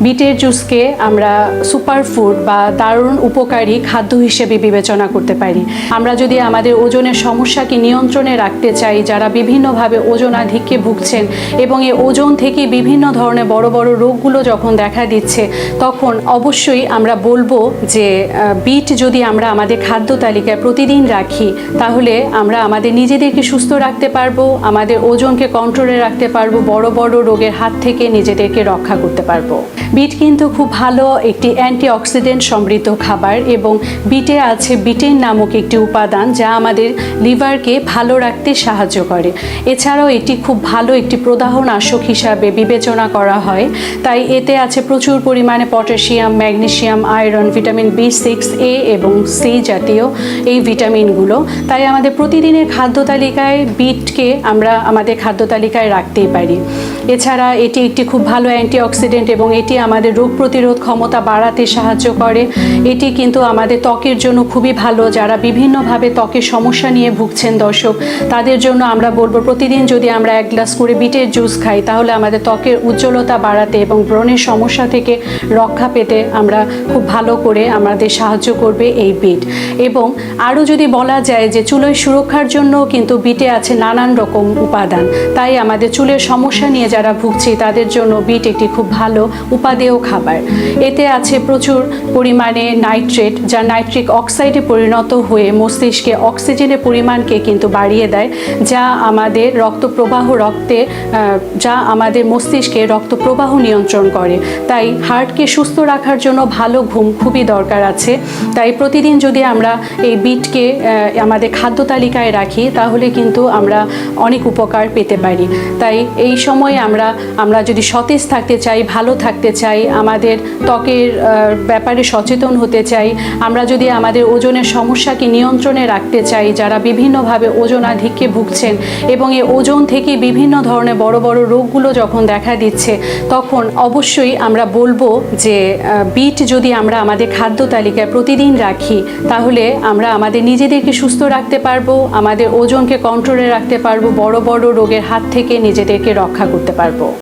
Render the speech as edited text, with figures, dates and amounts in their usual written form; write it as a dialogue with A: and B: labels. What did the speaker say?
A: বিটের জুসকে আমরা সুপারফুড বা দারুণ উপকারী খাদ্য হিসেবে বিবেচনা করতে পারি। আমরা যদি আমাদের ওজনের সমস্যাকে নিয়ন্ত্রণে রাখতে চাই, যারা বিভিন্নভাবে ওজনাধিক্যে ভুগছেন এবং এই ওজন থেকে বিভিন্ন ধরনের বড় বড় রোগগুলো যখন দেখা দিচ্ছে, তখন অবশ্যই আমরা বলবো যে বিট যদি আমরা আমাদের খাদ্য তালিকায় প্রতিদিন রাখি, তাহলে আমরা আমাদের নিজেদেরকে সুস্থ রাখতে পারবো, আমাদের ওজনকে কন্ট্রোলে রাখতে পারবো, বড় বড় রোগের হাত থেকে নিজেদেরকে রক্ষা করতে পারবো। বিট কিন্তু খুব ভালো একটি অ্যান্টিঅক্সিডেন্ট সমৃদ্ধ খাবার এবং বিটে আছে বিটেন নামক একটি উপাদান যা আমাদের লিভারকে ভালো রাখতে সাহায্য করে। এছাড়াও এটি খুব ভালো একটি প্রদাহনাশক হিসাবে বিবেচনা করা হয়। তাই এতে আছে প্রচুর পরিমাণে potassium, magnesium, iron, vitamin B6A এবং সি জাতীয় এই ভিটামিনগুলো। তাই আমাদের প্রতিদিনের খাদ্য তালিকায় বিটকে আমরা আমাদের খাদ্য তালিকায় রাখতেই পারি। এছাড়া এটি একটি খুব ভালো অ্যান্টিঅক্সিডেন্ট এবং এটি আমাদের রোগ প্রতিরোধ ক্ষমতা বাড়াতে সাহায্য করে। এটি কিন্তু আমাদের ত্বকের জন্য খুবই ভালো। যারা বিভিন্নভাবে ত্বকের সমস্যা নিয়ে ভুগছেন দর্শক, তাদের জন্য আমরা বলবো প্রতিদিন যদি আমরা 1 গ্লাস করে বিটের জুস খাই, তাহলে আমাদের ত্বকের উজ্জ্বলতা বাড়াতে এবং ব্রণের সমস্যা থেকে রক্ষা পেতে আমরা খুব ভালো করে আমাদের সাহায্য করবে এই বিট। এবং আরও যদি বলা যায় যে চুলের সুরক্ষার জন্য কিন্তু বিটে আছে নানান রকম উপাদান। তাই আমাদের চুলের সমস্যা নিয়ে যারা ভুগছে তাদের জন্য বিট একটি খুব ভালো উপাদেয় খাবার। এতে আছে প্রচুর পরিমাণে নাইট্রেট, যা নাইট্রিক অক্সাইডে পরিণত হয়ে মস্তিষ্কে অক্সিজেনের পরিমাণকে কিন্তু বাড়িয়ে দেয়, যা আমাদের আমাদের মস্তিষ্কে রক্ত প্রবাহ নিয়ন্ত্রণ করে। তাই হার্টকে সুস্থ রাখার জন্য ভালো ঘুম খুবই দরকার আছে। তাই প্রতিদিন যদি আমরা এই বিটকে আমাদের খাদ্য তালিকায় রাখি, তাহলে কিন্তু আমরা অনেক উপকার পেতে পারি। তাই এই সময়ে আমরা যদি সতেজ থাকতে চাই, ভালো থাকতে চাই, আমাদের ত্বকের ব্যাপারে সচেতন হতে চাই, আমরা যদি আমাদের ওজনের সমস্যাকে নিয়ন্ত্রণে রাখতে চাই, যারা বিভিন্নভাবে ওজনাধিক্যে ভুগছেন এবং এই ওজন থেকে বিভিন্ন ধরনের বড় বড় রোগগুলো যখন দেখা দিচ্ছে, তখন অবশ্যই আমরা বলবো যে বিট যদি আমরা আমাদের খাদ্য তালিকায় প্রতিদিন রাখি, তাহলে আমরা আমাদের নিজেদেরকে সুস্থ রাখতে পারবো, আমাদের ওজনকে কন্ট্রোলে রাখতে পারবো, বড় বড় রোগের হাত থেকে নিজেদেরকে রক্ষা করতে পারবো।